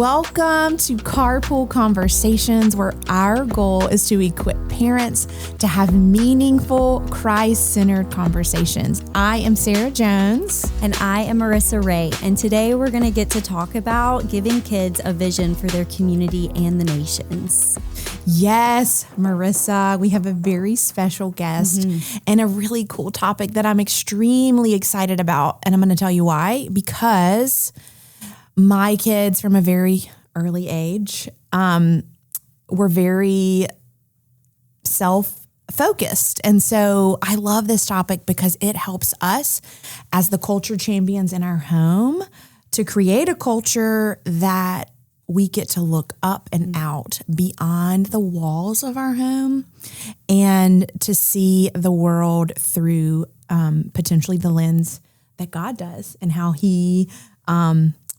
Welcome to Carpool Conversations, where our goal is to equip parents to have meaningful, Christ-centered conversations. I am Sarah Jones. And I am Marissa Ray. And today we're going to get to talk about giving kids a vision for their community and the nations. Yes, Marissa, we have a very special guest and a really cool topic that I'm extremely excited about. And I'm going to tell you why. Because my kids from a very early age were very self-focused. And so I love this topic because it helps us as the culture champions in our home to create a culture that we get to look up and out beyond the walls of our home and to see the world through potentially the lens that God does and how He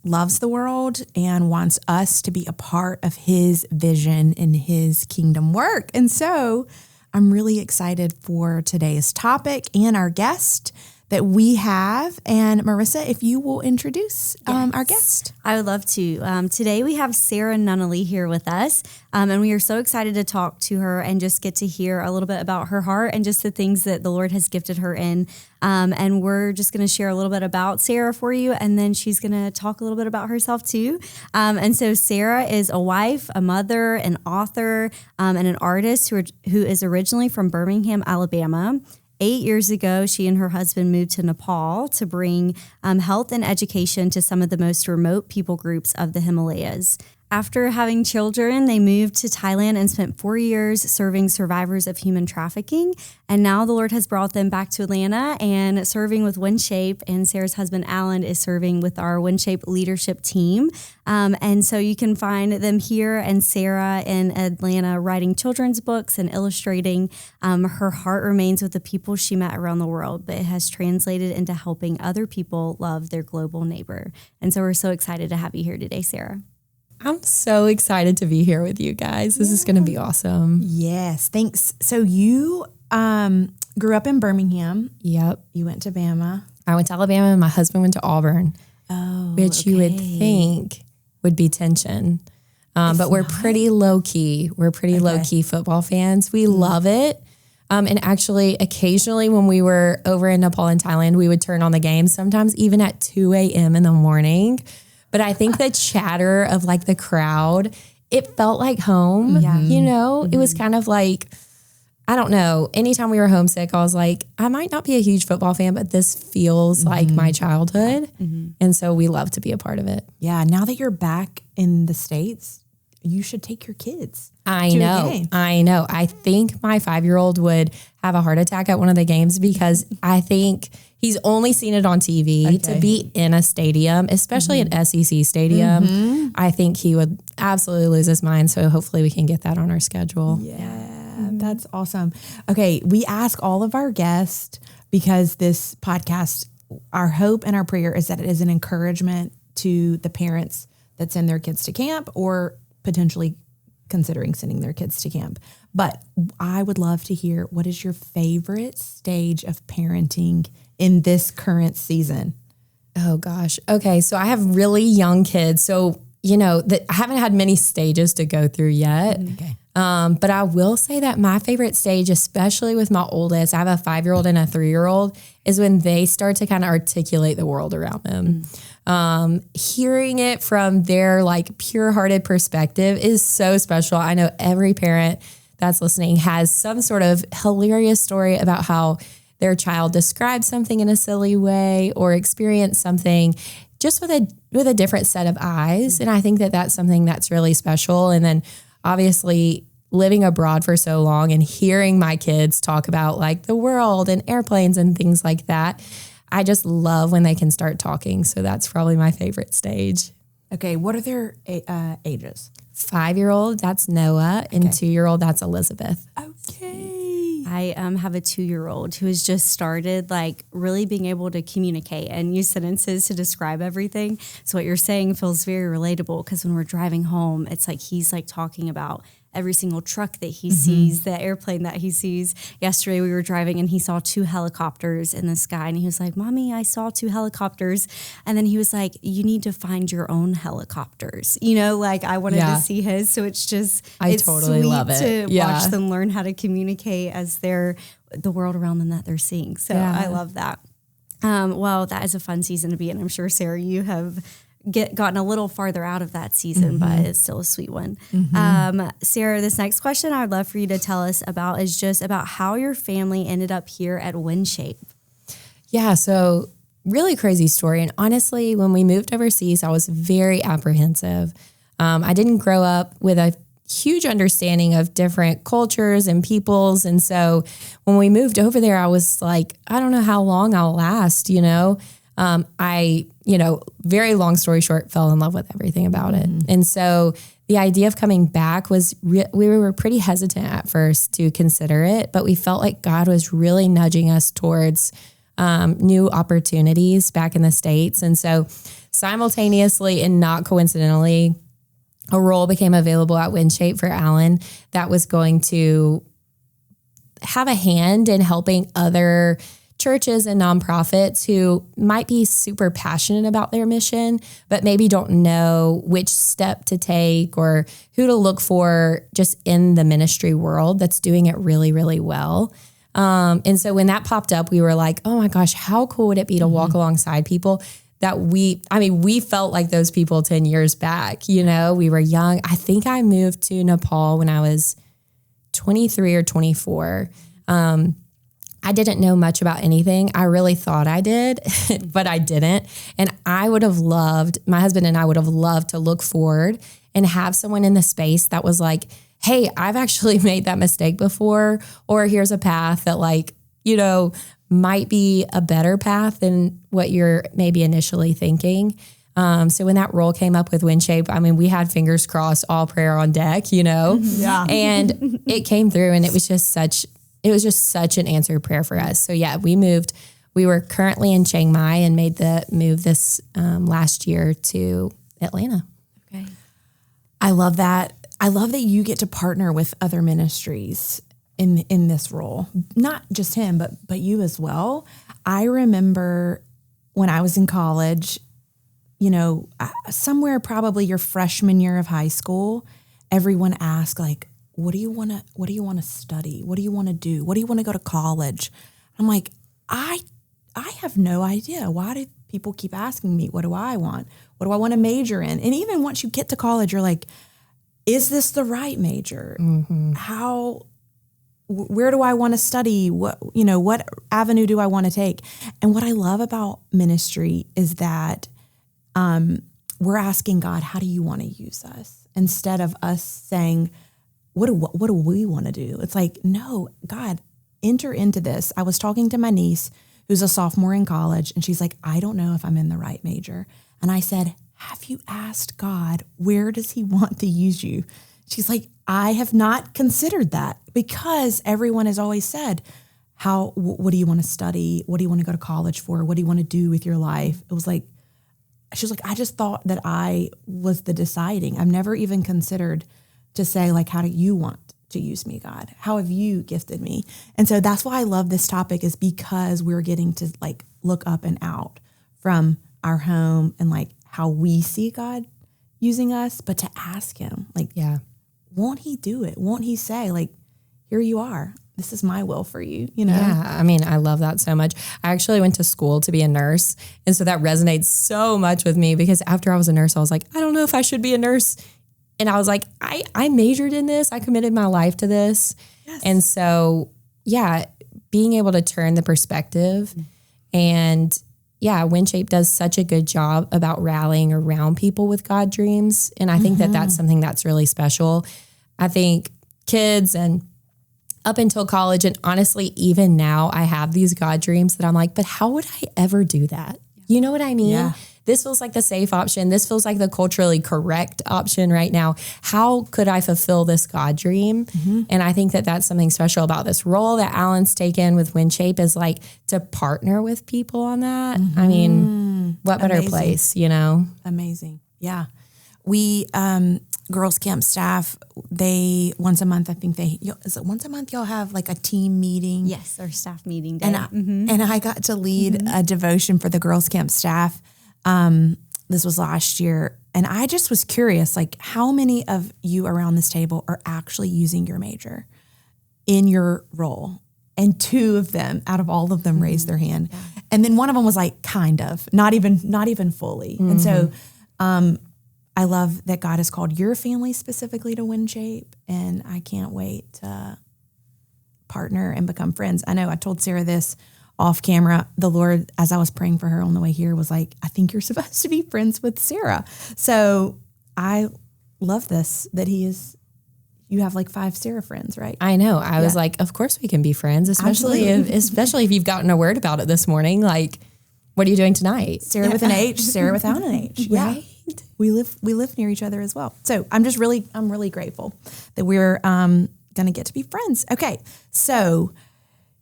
loves the world and wants us to be a part of His vision and His kingdom work. And so I'm really excited for today's topic and our guest that we have. And Marissa, if you will introduce our guest. I would love to. Today we have Sarah Nunnelly here with us. And we are so excited to talk to her and just get to hear a little bit about her heart and just the things that the Lord has gifted her in. And we're just going to share a little bit about Sarah for you. And then she's going to talk a little bit about herself too. And so Sarah is a wife, a mother, an author, and an artist who is originally from Birmingham, Alabama. 8 years ago, she and her husband moved to Nepal to bring health and education to some of the most remote people groups of the Himalayas. After having children, they moved to Thailand and spent 4 years serving survivors of human trafficking. And now the Lord has brought them back to Atlanta and serving with WinShape. And Sarah's husband, Alan, is serving with our WinShape leadership team. And so you can find them here and Sarah in Atlanta writing children's books and illustrating. Her heart remains with the people she met around the world, but it has translated into helping other people love their global neighbor. And so we're so excited to have you here today, Sarah. I'm so excited to be here with you guys. This is going to be awesome. Yes, thanks. So you grew up in Birmingham. Yep. You went to Bama. I went to Alabama and my husband went to Auburn, which you would think would be tension. But we're pretty low-key. We're pretty low-key football fans. We love it. And actually, occasionally when we were over in Nepal and Thailand, we would turn on the game, sometimes even at 2 a.m. in the morning. But I think the chatter of like the crowd, it felt like home, you know? It was kind of like, I don't know. Anytime we were homesick, I was like, I might not be a huge football fan, but this feels like my childhood. And so we love to be a part of it. Yeah, now that you're back in the States, you should take your kids. I know. I think my 5-year-old would have a heart attack at one of the games because I think he's only seen it on TV. To be in a stadium, especially an SEC stadium, I think he would absolutely lose his mind. So hopefully we can get that on our schedule. Yeah, that's awesome. Okay, we ask all of our guests, because this podcast, our hope and our prayer is that it is an encouragement to the parents that send their kids to camp or potentially considering sending their kids to camp. But I would love to hear, what is your favorite stage of parenting in this current season? Oh gosh. Okay. So I have really young kids. So, you know, I haven't had many stages to go through yet. Okay. But I will say that my favorite stage, especially with my oldest, I have a 5-year-old and a 3-year-old, is when they start to kind of articulate the world around them. Hearing it from their like pure-hearted perspective is so special. I know every parent that's listening has some sort of hilarious story about how their child described something in a silly way or experienced something just with a different set of eyes. And I think that that's something that's really special. And then obviously living abroad for so long and hearing my kids talk about like the world and airplanes and things like that, I just love when they can start talking. So that's probably my favorite stage. Okay, what are their ages? 5-year-old, that's Noah, and 2-year-old, that's Elizabeth. Okay. I have a 2-year-old who has just started like really being able to communicate and use sentences to describe everything. So what you're saying feels very relatable because when we're driving home, it's like he's like talking about every single truck that he sees, the airplane that he sees. Yesterday we were driving and he saw 2 helicopters in the sky and he was like, Mommy, I saw 2 helicopters. And then he was like, you need to find your own helicopters. You know, like I wanted to see his. So it's just, it's totally sweet love it. to watch them learn how to communicate as the world around them that they're seeing. So I love that. Well, that is a fun season to be in. I'm sure, Sarah, you have gotten a little farther out of that season, but it's still a sweet one. Sarah, this next question I would love for you to tell us about is just about how your family ended up here at WinShape. Yeah, so really crazy story. And honestly, when we moved overseas, I was very apprehensive. I didn't grow up with a huge understanding of different cultures and peoples. And so when we moved over there, I was like, I don't know how long I'll last, you know? Very long story short, fell in love with everything about it. And so the idea of coming back was, we were pretty hesitant at first to consider it, but we felt like God was really nudging us towards new opportunities back in the States. And so simultaneously and not coincidentally, a role became available at WinShape for Alan that was going to have a hand in helping other churches and nonprofits who might be super passionate about their mission, but maybe don't know which step to take or who to look for just in the ministry world that's doing it really, really well. And so when that popped up, we were like, oh my gosh, how cool would it be to walk alongside people that we felt like those people 10 years back, you know, we were young. I think I moved to Nepal when I was 23 or 24. I didn't know much about anything. I really thought I did, but I didn't. And my husband and I would have loved to look forward and have someone in the space that was like, hey, I've actually made that mistake before, or here's a path that might be a better path than what you're maybe initially thinking. So when that role came up with WinShape, we had fingers crossed, all prayer on deck, Yeah. And it came through and it was just such an answered prayer for us. So yeah, we moved. We were currently in Chiang Mai and made the move this last year to Atlanta. Okay. I love that. I love that you get to partner with other ministries in this role. Not just him, but you as well. I remember when I was in college, somewhere probably your freshman year of high school, everyone asked like, what do you want to study? What do you want to do? What do you want to go to college? I'm like, I have no idea. Why do people keep asking me, what do I want? What do I want to major in? And even once you get to college, you're like, is this the right major? Where do I want to study? What avenue do I want to take? And what I love about ministry is that we're asking God, how do you want to use us? Instead of us saying, what do we want to do? It's like, no, God, enter into this. I was talking to my niece who's a sophomore in college, and she's like, I don't know if I'm in the right major. And I said, have you asked God, where does he want to use you? She's like, I have not considered that, because everyone has always said, what do you want to study? What do you want to go to college for? What do you want to do with your life? It was like, she was like, I just thought that I was the deciding. I've never even considered to say, like, how do you want to use me, God? How have you gifted me? And so that's why I love this topic, is because we're getting to like look up and out from our home and like how we see God using us, but to ask him, like, won't he do it? Won't he say, like, here you are. This is my will for you, Yeah, I love that so much. I actually went to school to be a nurse. And so that resonates so much with me, because after I was a nurse, I was like, I don't know if I should be a nurse. And I was like, I majored in this. I committed my life to this. Yes. And so, yeah, being able to turn the perspective and WinShape does such a good job about rallying around people with God dreams. And I think that that's something that's really special. I think kids and up until college, and honestly, even now, I have these God dreams that I'm like, but how would I ever do that? You know what I mean? Yeah. This feels like the safe option. This feels like the culturally correct option right now. How could I fulfill this God dream? And I think that that's something special about this role that Alan's taken with WinShape, is like to partner with people on that. What better place, Amazing. Yeah. We, Girls Camp staff, they once a month, I think is it once a month y'all have like a team meeting? Yes, our staff meeting day. And I got to lead a devotion for the Girls Camp staff. This was last year. And I just was curious, like how many of you around this table are actually using your major in your role? And 2 of them out of all of them raised their hand. Yeah. And then one of them was like, kind of, not even fully. And so, I love that God has called your family specifically to WinShape, and I can't wait to partner and become friends. I know I told Sarah this off camera. The Lord, as I was praying for her on the way here, was like, I think you're supposed to be friends with Sarah. So I love this, that you have like 5 Sarah friends, right? I know. I was like, of course we can be friends, especially if you've gotten a word about it this morning. Like, what are you doing tonight? Sarah with an H, Sarah without an H. Yeah. Right? We live near each other as well. So I'm really grateful that we're going to get to be friends. Okay. So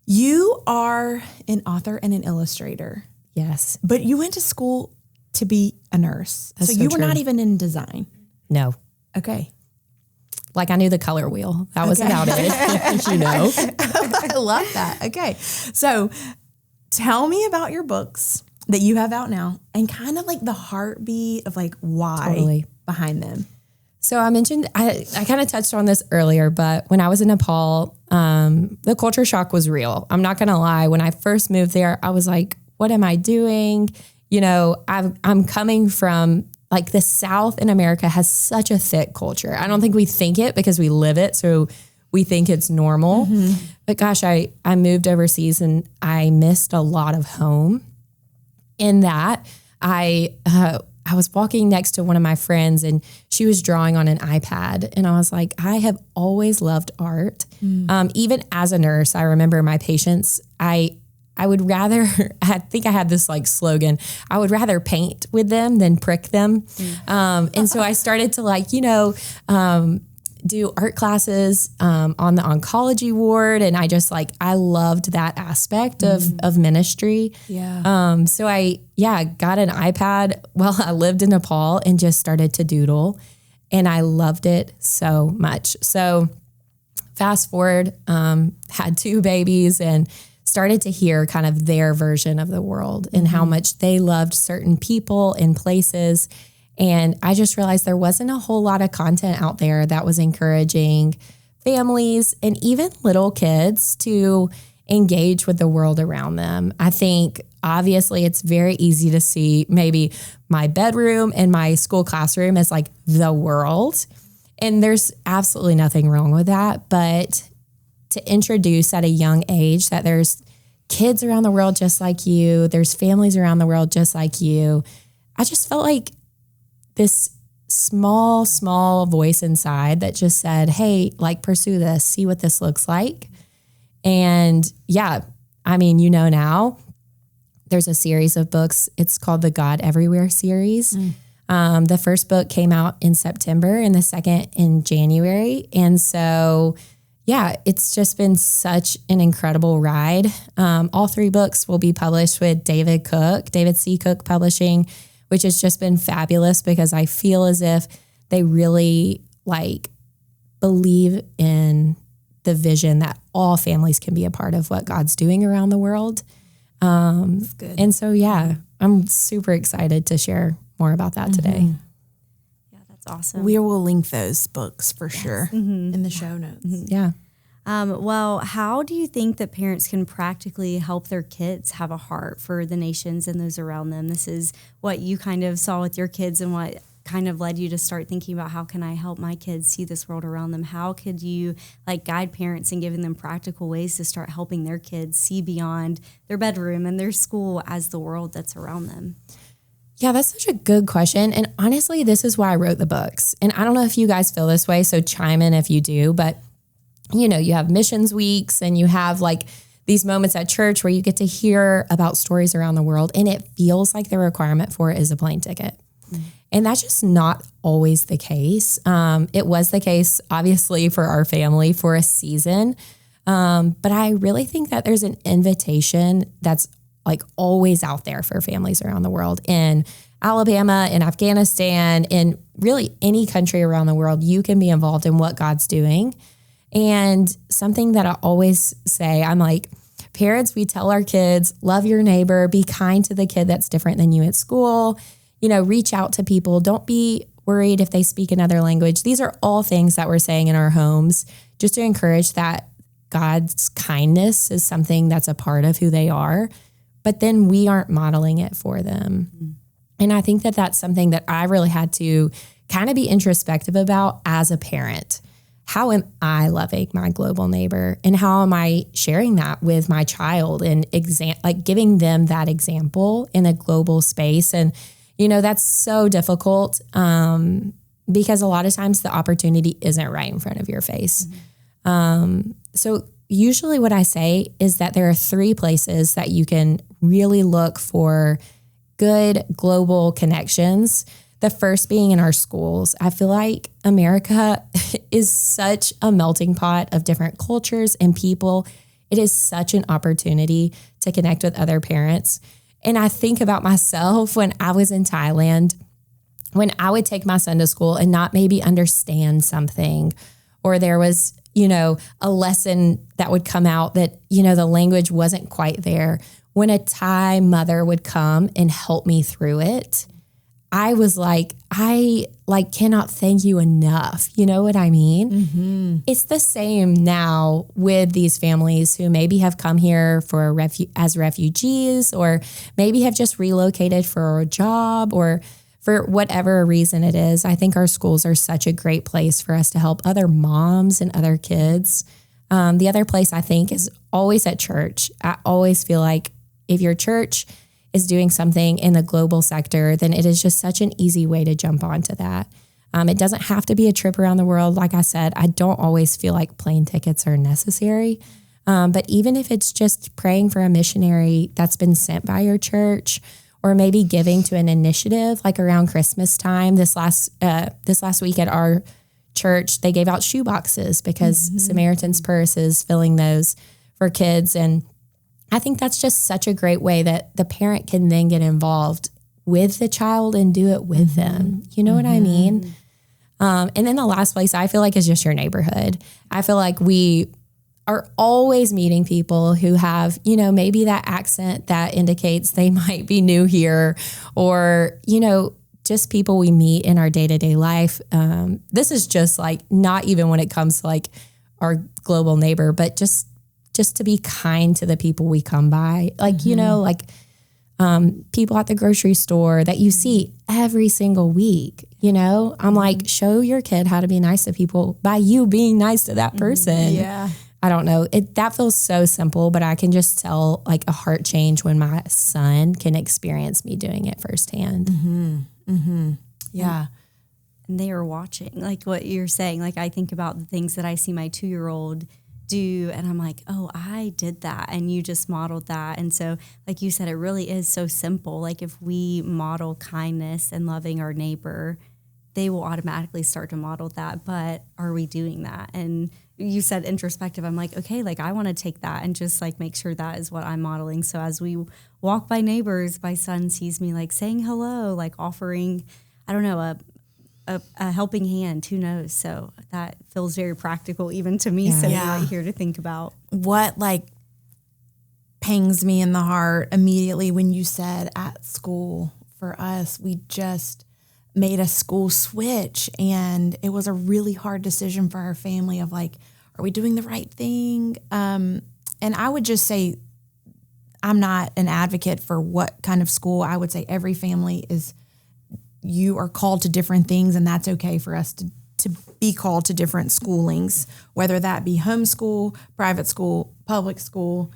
you are an author and an illustrator. Yes. But you went to school to be a nurse. So you were not even in design. No. Okay. Like I knew the color wheel. That was about it. You know. I love that. Okay. So tell me about your books that you have out now and kind of like the heartbeat of like why behind them. So I mentioned, I kind of touched on this earlier, but when I was in Nepal, the culture shock was real. I'm not going to lie. When I first moved there, I was like, what am I doing? You know, I'm coming from like the South in America has such a thick culture. I don't think we think it because we live it. So we think it's normal. But gosh, I moved overseas and I missed a lot of home. In that, I was walking next to one of my friends and she was drawing on an iPad. And I was like, I have always loved art. Even as a nurse, I remember my patients, I would rather, I think I had this like slogan, I would rather paint with them than prick them. And so I started to like, do art classes on the oncology ward. And I just like, I loved that aspect of ministry. Yeah. So I got an iPad while I lived in Nepal and just started to doodle. And I loved it so much. So fast forward, had 2 babies and started to hear kind of their version of the world and how much they loved certain people and places. And I just realized there wasn't a whole lot of content out there that was encouraging families and even little kids to engage with the world around them. I think obviously it's very easy to see maybe my bedroom and my school classroom as like the world. And there's absolutely nothing wrong with that. But to introduce at a young age that there's kids around the world just like you, there's families around the world just like you, I just felt like this small voice inside that just said, hey, like pursue this, see what this looks like. And yeah, I mean, now there's a series of books. It's called the God Everywhere series. The first book came out in September and the second in January. And so, yeah, it's just been such an incredible ride. All 3 books will be published with David C. Cook Publishing, which has just been fabulous because I feel as if they really like believe in the vision that all families can be a part of what God's doing around the world. That's good. And so, yeah, I'm super excited to share more about that today. Yeah, that's awesome. We will link those books for sure in the show notes. Yeah. Well, how do you think that parents can practically help their kids have a heart for the nations and those around them? This is what you kind of saw with your kids and what kind of led you to start thinking about how can I help my kids see this world around them? How could you like guide parents in giving them practical ways to start helping their kids see beyond their bedroom and their school as the world that's around them? Yeah, that's such a good question. And honestly, this is why I wrote the books. And I don't know if you guys feel this way, so chime in if you do, but you have missions weeks and you have like these moments at church where you get to hear about stories around the world and it feels like the requirement for it is a plane ticket. And that's just not always the case. It was the case, obviously, for our family for a season. But I really think that there's an invitation that's like always out there for families around the world. In Alabama, in Afghanistan, in really any country around the world, you can be involved in what God's doing. And something that I always say, I'm like, parents, we tell our kids, love your neighbor, be kind to the kid that's different than you at school, reach out to people. Don't be worried if they speak another language. These are all things that we're saying in our homes, just to encourage that God's kindness is something that's a part of who they are, but then we aren't modeling it for them. Mm-hmm. And I think that that's something that I really had to kind of be introspective about as a parent. How am I loving my global neighbor, and how am I sharing that with my child and giving them that example in a global space? And, that's so difficult because a lot of times the opportunity isn't right in front of your face. Mm-hmm. So usually what I say is that there are 3 places that you can really look for good global connections. The first being in our schools. I feel like America is such a melting pot of different cultures and people. It is such an opportunity to connect with other parents. And I think about myself when I was in Thailand, when I would take my son to school and not maybe understand something, or there was, a lesson that would come out that, the language wasn't quite there. When a Thai mother would come and help me through it, I was like, I cannot thank you enough. You know what I mean? Mm-hmm. It's the same now with these families who maybe have come here for as refugees, or maybe have just relocated for a job, or for whatever reason it is. I think our schools are such a great place for us to help other moms and other kids. The other place I think is always at church. I always feel like if your church is doing something in the global sector, then it is just such an easy way to jump onto that. It doesn't have to be a trip around the world. Like I said, I don't always feel like plane tickets are necessary. But even if it's just praying for a missionary that's been sent by your church, or maybe giving to an initiative, like around Christmas time, this last week at our church, they gave out shoe boxes because Samaritan's Purse is filling those for kids. And I think that's just such a great way that the parent can then get involved with the child and do it with them. You know what I mean? And then the last place I feel like is just your neighborhood. I feel like we are always meeting people who have, maybe that accent that indicates they might be new here, or, just people we meet in our day-to-day life. This is just not even when it comes to our global neighbor, but just to be kind to the people we come by. People at the grocery store that you see every single week, I'm like, show your kid how to be nice to people by you being nice to that person. Yeah. I don't know. That feels so simple, but I can just tell a heart change when my son can experience me doing it firsthand. Mm-hmm. Mm-hmm. Yeah. And they are watching, like what you're saying. I think about the things that I see my 2-year-old do, and I'm like, oh, I did that, and you just modeled that. And so, like you said, it really is so simple. If we model kindness and loving our neighbor, they will automatically start to model that. But are we doing that? And you said introspective. I'm like, okay, I want to take that and just make sure that is what I'm modeling. So as we walk by neighbors, my son sees me saying hello, offering, I don't know, a helping hand, who knows? So that feels very practical even to me, sitting right here to think about. What pangs me in the heart immediately when you said at school, for us, we just made a school switch, and it was a really hard decision for our family of are we doing the right thing? And I would just say, I'm not an advocate for what kind of school. I would say every family you are called to different things, and that's okay for us to be called to different schoolings, whether that be homeschool, private school, public school,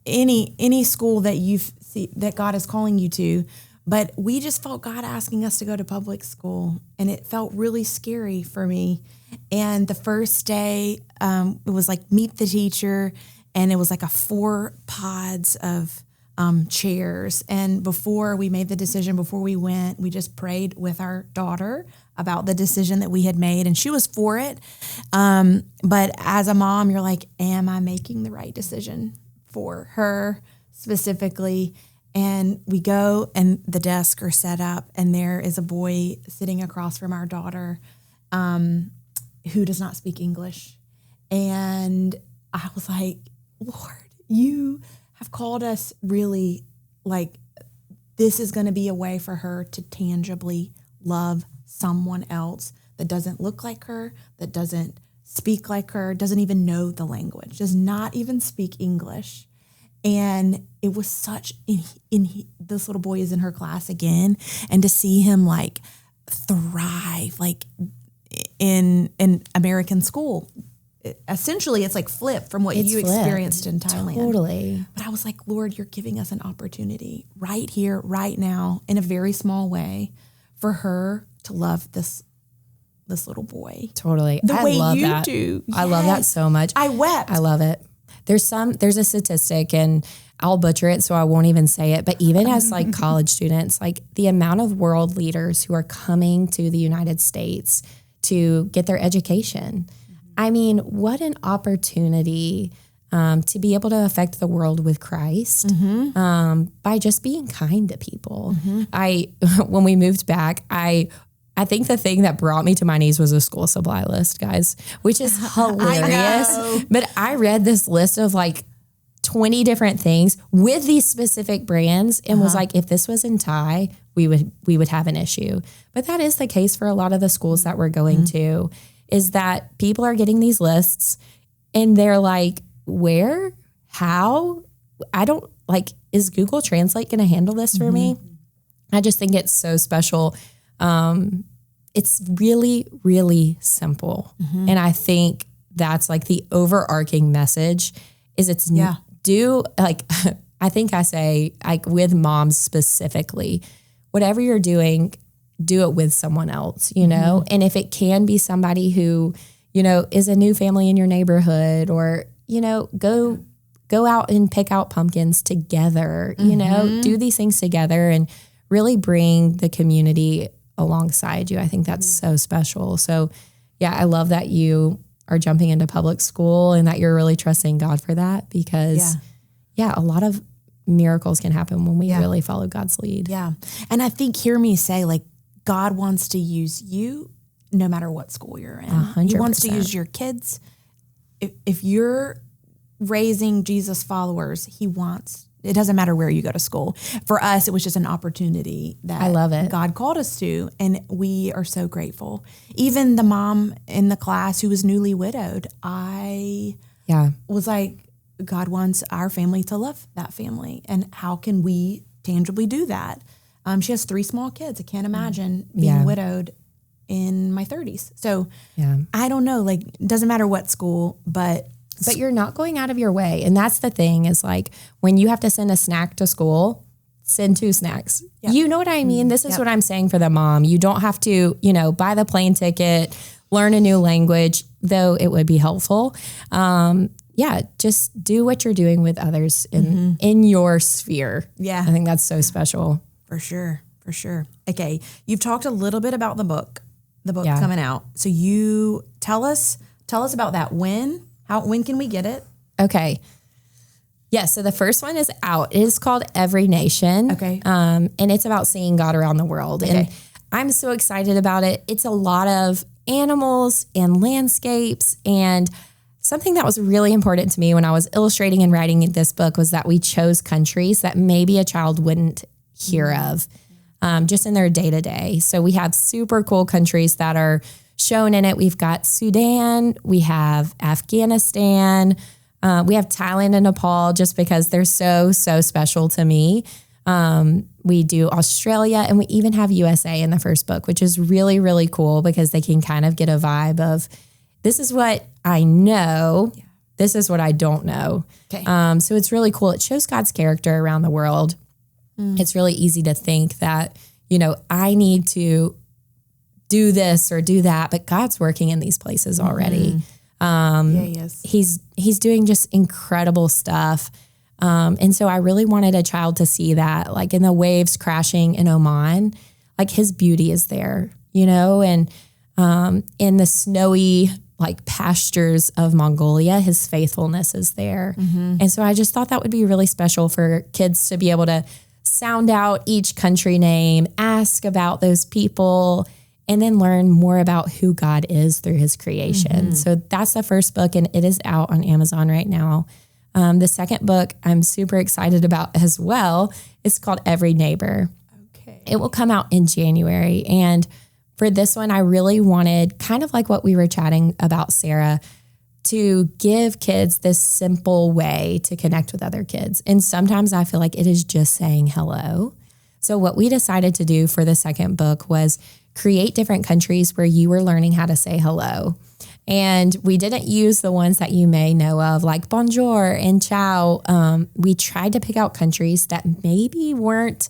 any school that you see that God is calling you to. But we just felt God asking us to go to public school, and it felt really scary for me. And the first day, it was meet the teacher, and it was 4 pods of chairs. And before we made the decision, before we went, we just prayed with our daughter about the decision that we had made, and she was for it. But as a mom, you're am I making the right decision for her, specifically. And we go and the desks are set up and there is a boy sitting across from our daughter who does not speak English. And I was like, Lord, you have called us really, like, this is going to be a way for her to tangibly love someone else that doesn't look like her, that doesn't speak like her, doesn't even know the language, does not even speak English. And it was such, this little boy is in her class again, and to see him like thrive, like in American school. Essentially, it's like flip from what you experienced in Thailand. Totally. But I was like, Lord, you're giving us an opportunity right here, right now, in a very small way, for her to love this little boy. Totally. The way love you that. do. I love that so much. I wept. I love it. There's a statistic, and I'll butcher it, so I won't even say it. But even as like college students, like the amount of world leaders who are coming to the United States to get their education. I mean, what an opportunity to be able to affect the world with Christ by just being kind to people. When we moved back, I think the thing that brought me to my knees was a school supply list, guys, which is hilarious. But I read this list of like 20 different things with these specific brands and was like, if this was in Thai, we would have an issue. But that is the case for a lot of the schools that we're going to, is that people are getting these lists and they're like, where? How? I don't like, is Google Translate going to handle this for me? I just think it's so special. It's really, really simple. And I think that's like the overarching message is I think I say, like, with moms specifically, whatever you're doing, do it with someone else, you know? And if it can be somebody who, you know, is a new family in your neighborhood, or, you know, go out and pick out pumpkins together, you know, do these things together and really bring the community alongside you. I think that's so special. So yeah, I love that you are jumping into public school and that you're really trusting God for that, because a lot of miracles can happen when we really follow God's lead. Yeah. And I think, hear me say, like, God wants to use you no matter what school you're in. 100%. He wants to use your kids. If you're raising Jesus followers, it doesn't matter where you go to school. For us, it was just an opportunity that I love it. God called us to, and we are so grateful. Even the mom in the class who was newly widowed, I was like, God wants our family to love that family, and how can we tangibly do that? She has 3 small kids. I can't imagine being widowed in my 30s. So I don't know, like, it doesn't matter what school, but you're not going out of your way. And that's the thing, is like, when you have to send a snack to school, send 2 snacks. Yep. You know what I mean? This is what I'm saying for the mom. You don't have to, you know, buy the plane ticket, learn a new language, though it would be helpful. Just do what you're doing with others in your sphere. Yeah. I think that's so special. For sure. Okay. You've talked a little bit about the book coming out. So you tell us about that. When can we get it? Okay. Yeah. So the first one is out. It is called Every Nation. Okay. And it's about seeing God around the world. Okay. And I'm so excited about it. It's a lot of animals and landscapes, and something that was really important to me when I was illustrating and writing this book was that we chose countries that maybe a child wouldn't hear of just in their day-to-day. So we have super cool countries that are shown in it. We've got Sudan, we have Afghanistan, we have Thailand and Nepal, just because they're so special to me. We do Australia, and we even have USA in the first book, which is really, really cool, because they can kind of get a vibe of, this is what I know, this is what I don't know. Okay. So it's really cool. It shows God's character around the world. It's really easy to think that, you know, I need to do this or do that, but God's working in these places already. He is. He's doing just incredible stuff. And so I really wanted a child to see that, like in the waves crashing in Oman, like his beauty is there, you know, and in the snowy like pastures of Mongolia, his faithfulness is there. And so I just thought that would be really special for kids to be able to sound out each country name, ask about those people, and then learn more about who God is through his creation. So that's the first book, and it is out on Amazon right now. The second book I'm super excited about as well. It's called Every Neighbor. Okay. It will come out in January. And for this one, I really wanted, kind of like what we were chatting about, Sarah, to give kids this simple way to connect with other kids. And sometimes I feel like it is just saying hello. So what we decided to do for the second book was create different countries where you were learning how to say hello. And we didn't use the ones that you may know of, like bonjour and ciao. We tried to pick out countries that maybe weren't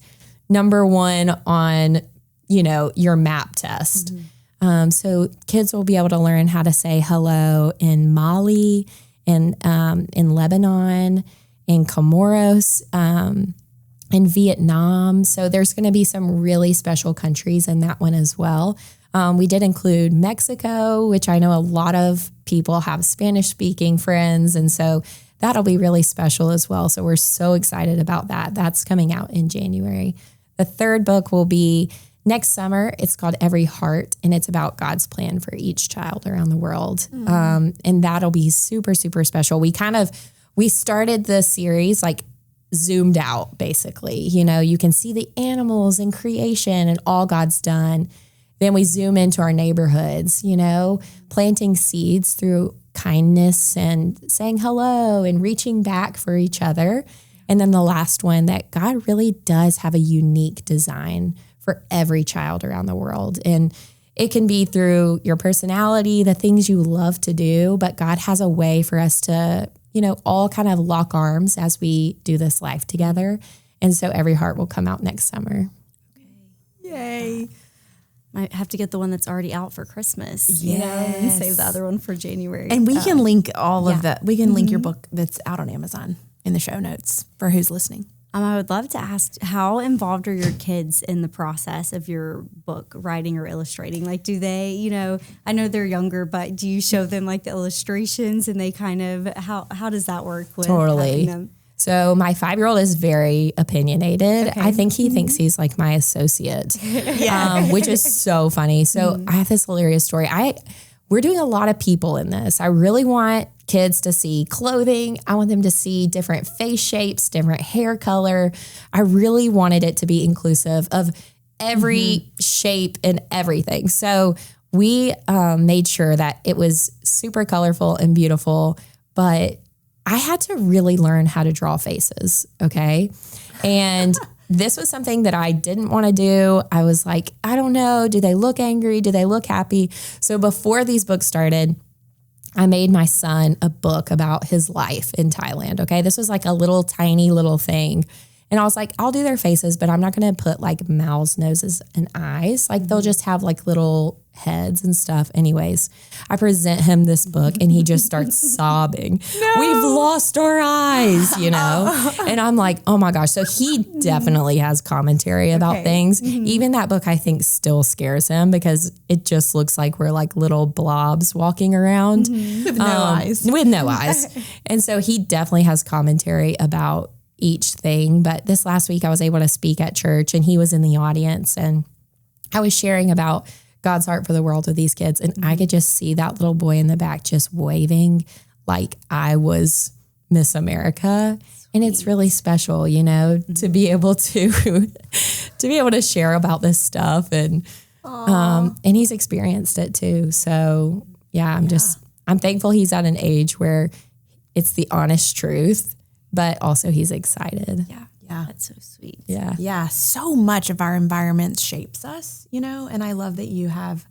number one on, your map test. So kids will be able to learn how to say hello in Mali, in Lebanon, in Comoros, in Vietnam. So there's going to be some really special countries in that one as well. We did include Mexico, which I know a lot of people have Spanish-speaking friends, and so that'll be really special as well. So we're so excited about that. That's coming out in January. The third book will be next summer. It's called Every Heart, and it's about God's plan for each child around the world. And that'll be super, super special. We started the series like zoomed out, basically. You can see the animals and creation and all God's done. Then we zoom into our neighborhoods, planting seeds through kindness and saying hello and reaching back for each other. And then the last one, that God really does have a unique design for every child around the world. And it can be through your personality, the things you love to do, but God has a way for us to, all kind of lock arms as we do this life together. And so Every Heart will come out next summer. Yay. Might have to get the one that's already out for Christmas, Yes. and save the other one for January. And we can link all of that. We can link your book that's out on Amazon in the show notes for who's listening. I would love to ask, how involved are your kids in the process of your book writing or illustrating? Like, do they, I know they're younger, but do you show them like the illustrations, and they kind of, how does that work with Totally. having them? So my 5-year-old is very opinionated. Okay. I think he thinks he's like my associate, which is so funny. So I have this hilarious story. We're doing a lot of people in this. I really want kids to see clothing. I want them to see different face shapes, different hair color. I really wanted it to be inclusive of every shape and everything. So we made sure that it was super colorful and beautiful, but I had to really learn how to draw faces, okay? And this was something that I didn't want to do. I was like, I don't know. Do they look angry? Do they look happy? So before these books started, I made my son a book about his life in Thailand, okay? This was like a little tiny little thing. And I was like, I'll do their faces, but I'm not going to put like mouths, noses, and eyes. Like they'll just have like little heads and stuff. Anyways, I present him this book and he just starts sobbing. No. We've lost our eyes, And I'm like, oh my gosh. So he definitely has commentary about things. Even that book, I think, still scares him because it just looks like we're like little blobs walking around. With no eyes. With no eyes. And so he definitely has commentary about each thing. But this last week I was able to speak at church and he was in the audience and I was sharing about God's heart for the world with these kids. And I could just see that little boy in the back just waving like I was Miss America. And it's really special, to be able to share about this stuff. And he's experienced it too. So yeah, I'm thankful he's at an age where it's the honest truth, but also he's excited. Yeah. That's so sweet. Yeah. Yeah. So much of our environment shapes us, and I love that you have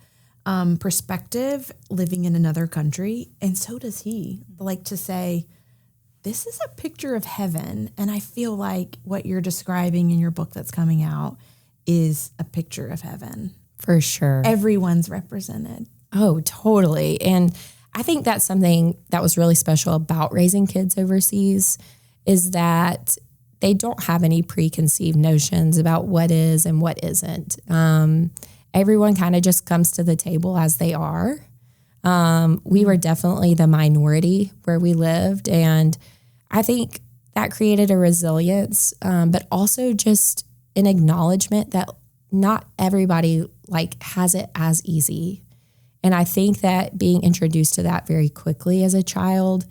perspective living in another country. And so does he. Like to say, this is a picture of heaven. And I feel like what you're describing in your book that's coming out is a picture of heaven. For sure. Everyone's represented. Oh, totally. And I think that's something that was really special about raising kids overseas is that they don't have any preconceived notions about what is and what isn't. Everyone kind of just comes to the table as they are. We were definitely the minority where we lived. And I think that created a resilience, but also just an acknowledgement that not everybody like has it as easy. And I think that being introduced to that very quickly as a child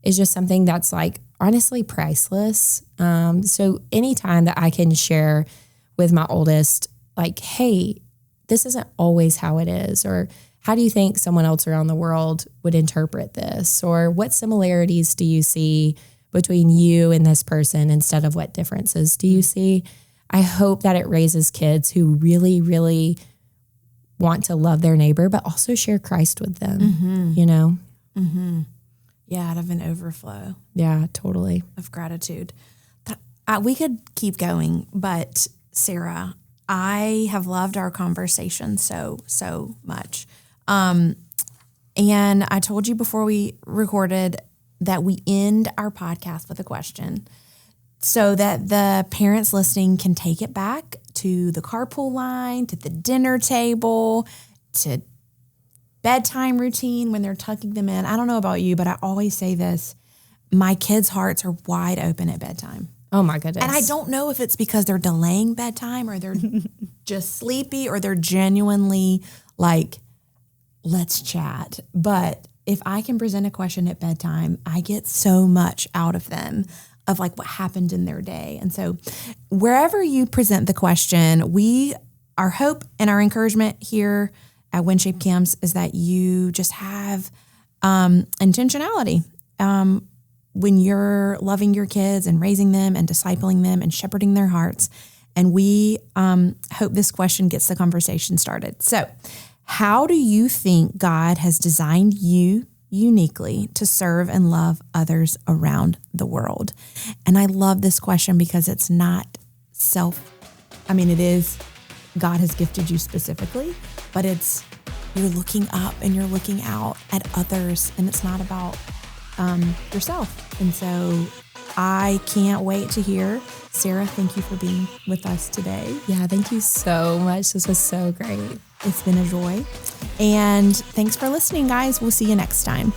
is just something that's like honestly priceless. So anytime that I can share with my oldest, like, hey, this isn't always how it is, or how do you think someone else around the world would interpret this? Or what similarities do you see between you and this person instead of what differences do you see? I hope that it raises kids who really, really want to love their neighbor, but also share Christ with them, you know? Yeah, out of an overflow. Yeah, totally. Of gratitude. We could keep going, but Sarah, I have loved our conversation so much. And I told you before we recorded that we end our podcast with a question so that the parents listening can take it back to the carpool line, to the dinner table, to bedtime routine when they're tucking them in. I don't know about you, but I always say this. My kids' hearts are wide open at bedtime. Oh my goodness. And I don't know if it's because they're delaying bedtime or they're just sleepy or they're genuinely like, let's chat. But if I can present a question at bedtime, I get so much out of them of like what happened in their day. And so wherever you present the question, our hope and our encouragement here at WinShape Camps is that you just have intentionality when you're loving your kids and raising them and discipling them and shepherding their hearts. And we hope this question gets the conversation started. So how do you think God has designed you uniquely to serve and love others around the world? And I love this question because it's not it is God has gifted you specifically, but it's you're looking up and you're looking out at others, and it's not about yourself. And so I can't wait to hear. Sarah, thank you for being with us today. Yeah, thank you so much. This was so great. It's been a joy. And thanks for listening, guys. We'll see you next time.